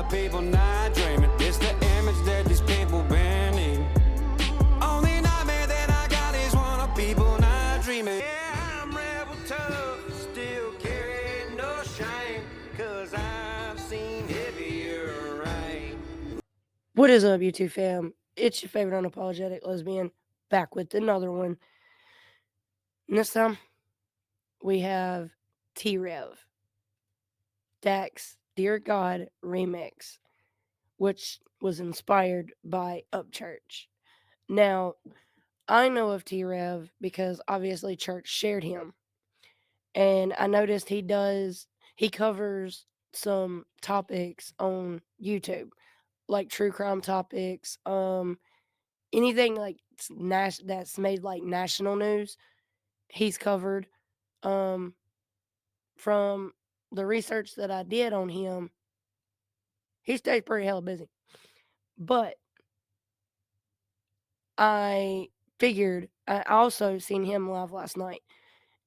of people not dreaming. It's the image that these people been in. Only nightmare that I got is one of people not dreaming. Yeah, I'm rebel tough, still carrying no shame, 'cause I've seen heavier rain. What is up, YouTube fam? It's your favorite unapologetic lesbian, back with another one. And this time, we have REV, Dax Dear God remix, which was inspired by Upchurch. Now, I know of REV because obviously Church shared him. And I noticed he covers some topics on YouTube, like true crime topics, anything like that's made like national news, he's covered. Um, from the research that I did on him, he stays pretty hella busy. But I figured I also seen him live last night,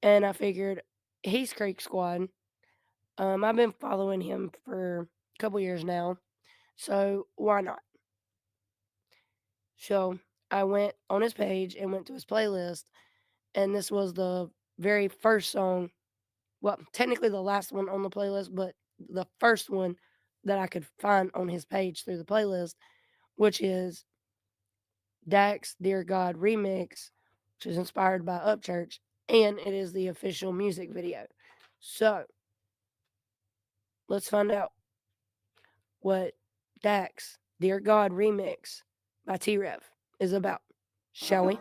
and I figured he's Creek Squad. I've been following him for a couple years now, so why not? So I went on his page and went to his playlist, and this was the very first song. Well, technically the last one on the playlist, but the first one that I could find on his page through the playlist, which is Dax Dear God remix, which is inspired by Upchurch, and it is the official music video. So let's find out what Dax Dear God remix by REV is about, shall we?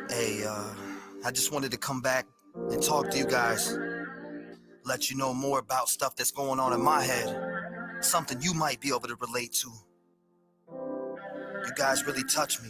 Hey, I just wanted to come back and talk to you guys, let you know more about stuff that's going on in my head, something you might be able to relate to. You guys really touch me.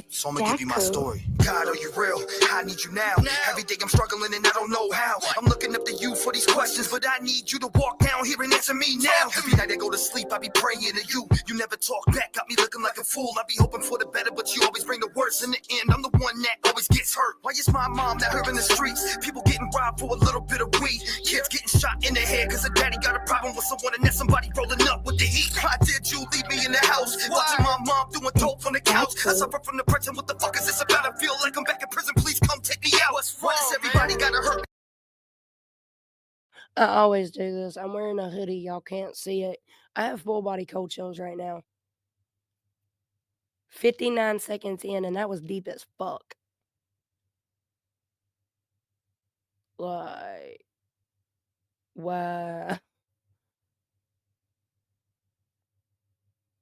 So I'm gonna give you my story. God, are you real? I need you now. Every day I'm struggling and I don't know how. I'm looking up to you for these questions, but I need you to walk down here and answer me now. Every night I go to sleep, I be praying to you. You never talk back, got me looking like a fool. I be hoping for the better, but you always bring the worst. In the end, I'm the one that always gets hurt. Why is my mom not here in the streets? People getting robbed for a little bit of weed. Kids getting shot in the head because a daddy got a problem with someone and that's somebody rolling up with the heat. Why did you leave me in the house? Watching my mom doing dope on the couch. I suffer from depression. What the fuck is this about? I feel like I'm back in prison. Please come take me out. Why does everybody gotta hurt? I always do this. I'm wearing a hoodie. Y'all can't see it. I have full body cold chills right now. 59 seconds in, and that was deep as fuck. Like, wow.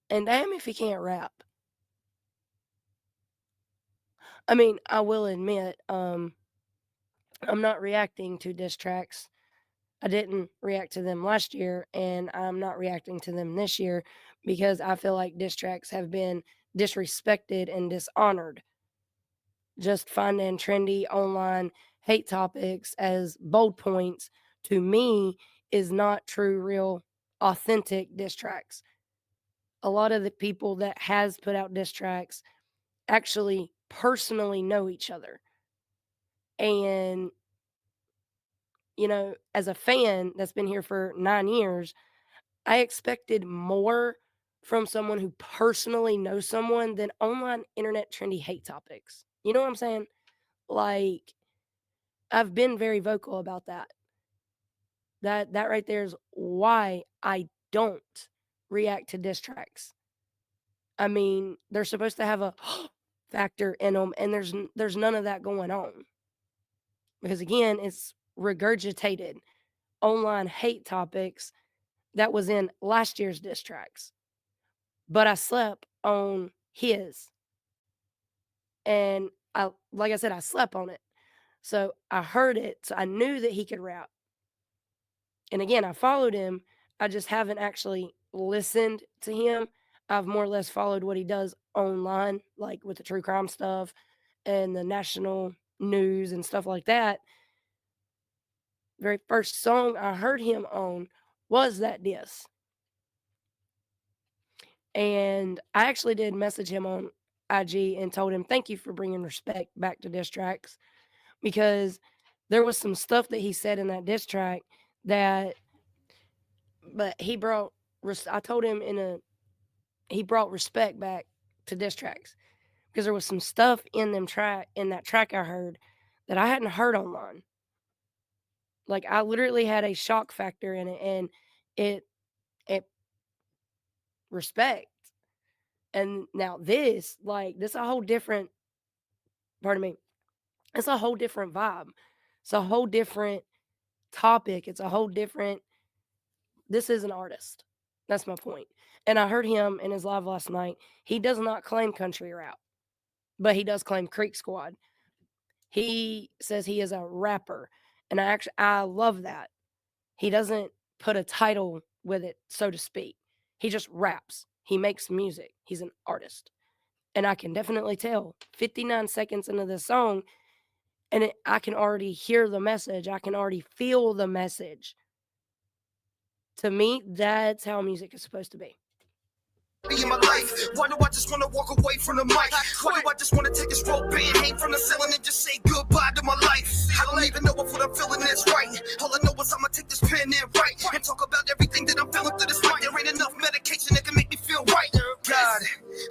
And damn if he can't rap. I mean, I will admit, I'm not reacting to diss tracks. I didn't react to them last year, and I'm not reacting to them this year because I feel like diss tracks have been disrespected and dishonored. Just finding trendy online hate topics as bold points, to me, is not true, real, authentic diss tracks. A lot of the people that has put out diss tracks actually personally know each other. And, as a fan that's been here for 9 years, I expected more from someone who personally knows someone than online internet trendy hate topics. You know what I'm saying? Like, I've been very vocal about that. That right there is why I don't react to diss tracks. I mean, they're supposed to have a factor in them, and there's none of that going on. Because again, it's regurgitated online hate topics that was in last year's diss tracks. But I slept on his. And like I said, I slept on it. So I heard it. So I knew that he could rap. And again, I followed him. I just haven't actually listened to him. I've more or less followed what he does online, like with the true crime stuff and the national news and stuff like that. Very first song I heard him on was that diss. And I actually did message him on IG and told him, thank you for bringing respect back to diss tracks. because there was some stuff that he said in that diss track that, but he brought, I told him he brought respect back to diss tracks because there was some stuff in that track I heard that I hadn't heard online. Like I literally had a shock factor in it, and it respect. And now this a whole different, pardon me, it's a whole different vibe. It's a whole different topic. It's a whole different, this is an artist. That's my point. And I heard him in his live last night. He does not claim country rap, but he does claim Creek Squad. He says he is a rapper, and I love that. He doesn't put a title with it, so to speak. He just raps. He makes music. He's an artist. And I can definitely tell 59 seconds into this song, and I can already hear the message. I can already feel the message. To me, that's how music is supposed to be. In my life, why do I just want to walk away from the mic? Why do I just want to take this rope and hang from the ceiling and just say goodbye to my life? I don't even know if what I'm feeling is right. All I know is I'ma take this pen and write and talk about everything that I'm feeling through this mic. There ain't enough medication that can make me feel right. God,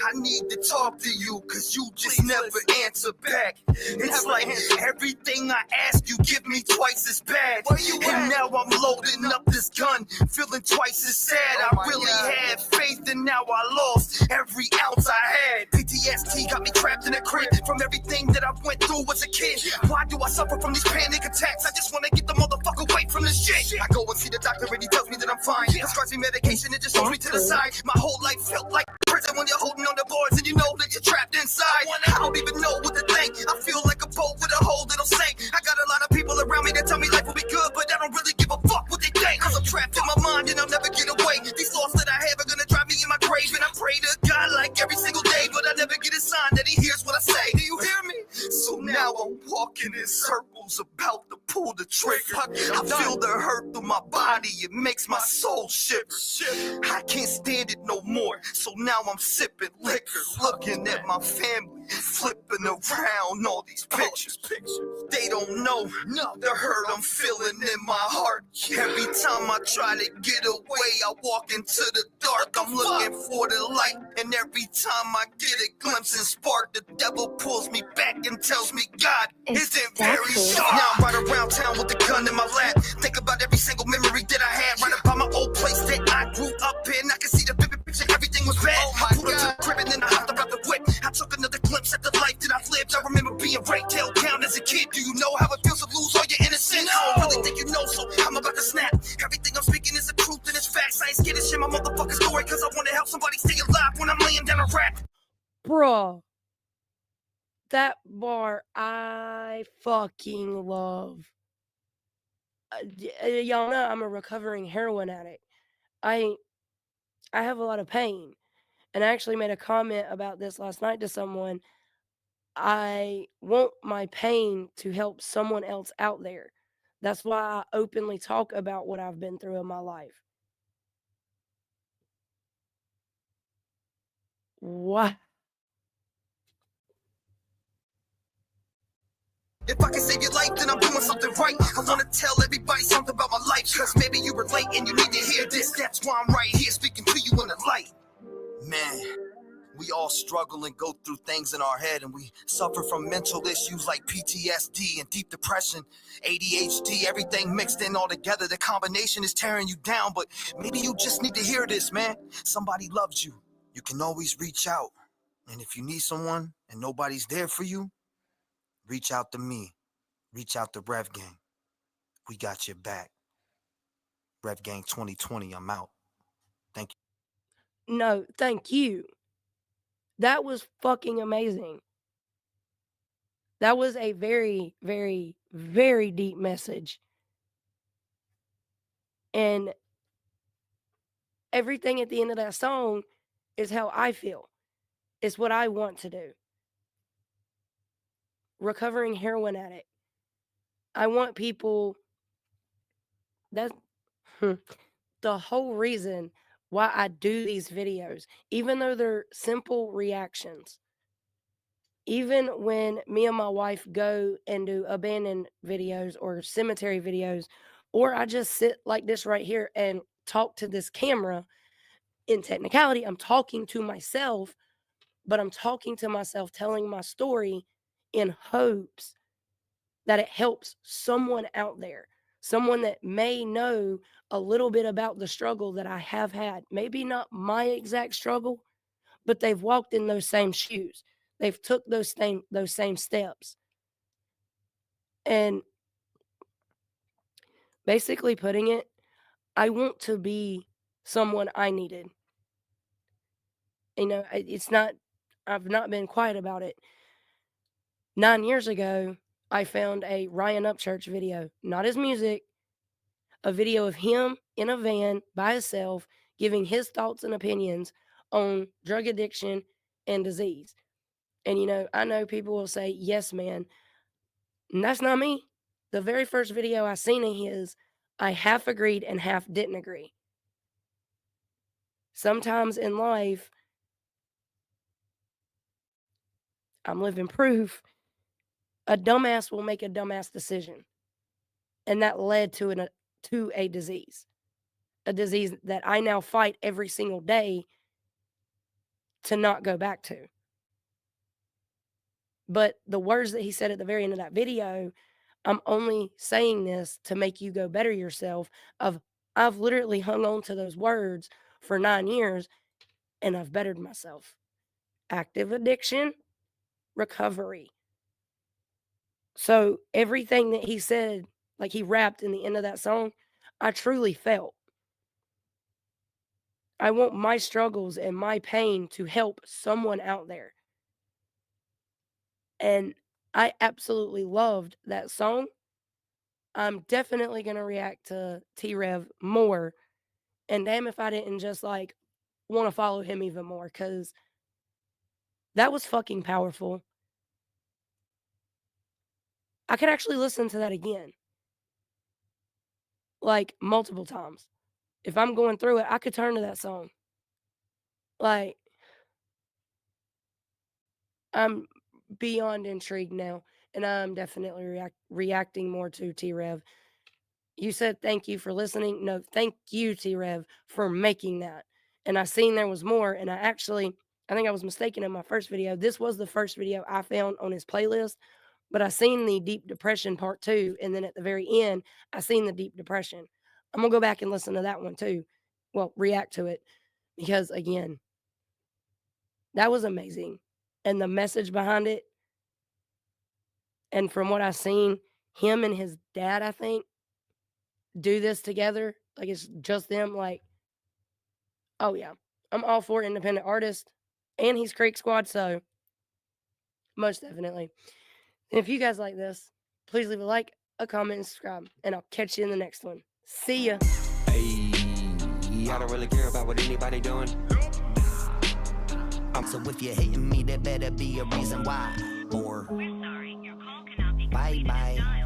I need to talk to you, cause you just never answer back. It's like everything I ask you give me twice as bad. And now I'm loading up this gun, feeling twice as sad. I really had faith and now I lost every ounce I had. PTSD got me trapped in a crib from everything that I went through as a kid. Why do I suffer from these panic attacks? I just want to get the motherfucker away from this shit. I go and see the doctor and he tells me that I'm fine. Prescribes me medication and just throws me to the side. My whole life felt like prison when you're holding on the boards and you know that you're trapped inside. I don't even know what to think. I feel like a boat with a hole that'll sink. I got a lot of people around me that tell me life will be good, but I don't really give a fuck what they think. Cause I'm trapped in my mind and I'll never get away. These thoughts that I have are gonna drive me in my grave. And I pray to God like every single day, but I never get a sign that he hears what I say. Do you hear me? So now I'm walking in circles about to pull the trigger. I feel the hurt through my body, it makes my soul shiver. I can't stand it no more, so now I'm sipping liquor, looking at my family, flipping around all these pictures. They don't know the hurt I'm feeling in my heart. Every time I try to get away, I walk into the dark. I'm looking for the light, and every time I get a glimpse and spark, the devil pulls me back and tells me God isn't very sharp. Now I'm right around town with the gun in my lap. Think about every single memory that I had, right about my old place that I grew up in. I can see the vivid picture, everything was bad. I pulled up to the crib and then I hopped about the whip. I took another glimpse at the life that I've lived. I remember being raped, held down as a kid. Do you know how it feels to lose all your innocence? I don't really think you know, so I'm about to snap. Everything I'm speaking is the truth and it's facts. I ain't scared to share my motherfucking story, cause I want to help somebody stay alive when I'm laying down a rap. Bruh, that bar I fucking love. Y'all know I'm a recovering heroin addict. I have a lot of pain. And I actually made a comment about this last night to someone. I want my pain to help someone else out there. That's why I openly talk about what I've been through in my life. What? If I can save your life, then I'm doing something right. I want to tell everybody something about my life, cause maybe you relate and you need to hear this. That's why I'm right here speaking to you in the light. Man, we all struggle and go through things in our head, and we suffer from mental issues like PTSD and deep depression, ADHD, everything mixed in all together. The combination is tearing you down, but maybe you just need to hear this, man. Somebody loves you. You can always reach out. And if you need someone and nobody's there for you, reach out to me. Reach out to Rev Gang. We got your back. Rev Gang 2020, I'm out. Thank you. No, thank you. That was fucking amazing. That was a very, very, very deep message. And everything at the end of that song is how I feel. It's what I want to do. Recovering heroin addict. I want people, that's the whole reason why I do these videos, even though they're simple reactions, even when me and my wife go and do abandoned videos or cemetery videos, or I just sit like this right here and talk to this camera, in technicality, I'm talking to myself, but I'm talking to myself, telling my story in hopes that it helps someone out there, someone that may know a little bit about the struggle that I have had. Maybe not my exact struggle, but they've walked in those same shoes. They've took those same steps. And basically putting it, I want to be someone I needed. It's not, I've not been quiet about it. 9 years ago, I found a Ryan Upchurch video, not his music, a video of him in a van by himself giving his thoughts and opinions on drug addiction and disease. And I know people will say, yes, man. And that's not me. The very first video I seen of his, I half agreed and half didn't agree. Sometimes in life, I'm living proof, a dumbass will make a dumbass decision. And that led to a disease that I now fight every single day to not go back to. But the words that he said at the very end of that video, I'm only saying this to make you go better yourself. I've literally hung on to those words for 9 years and I've bettered myself. Active addiction, recovery. So everything that he said, like he rapped in the end of that song, I truly felt. I want my struggles and my pain to help someone out there. And I absolutely loved that song. I'm definitely going to react to T-Rev more. And damn if I didn't just want to follow him even more, because that was fucking powerful. I could actually listen to that again, multiple times. If I'm going through it, I could turn to that song. I'm beyond intrigued now, and I'm definitely reacting more to T-Rev. You said thank you for listening. No, thank you, T-Rev, for making that. And I seen there was more, and I think I was mistaken in my first video. This was the first video I found on his playlist, but I seen the Deep Depression part 2, and then at the very end, I seen the Deep Depression. I'm going to go back and listen to that one too. Well, react to it, because again, that was amazing. And the message behind it, and from what I've seen, him and his dad, I think, do this together. It's just them. Oh yeah, I'm all for independent artists, and he's Creek Squad, so most definitely. And if you guys like this, please leave a like, a comment, and subscribe, and I'll catch you in the next one. See ya. Hey, I don't really care about what anybody doing. So if you're hating me, there better be a reason why. Or We're sorry, your call cannot be bye bye.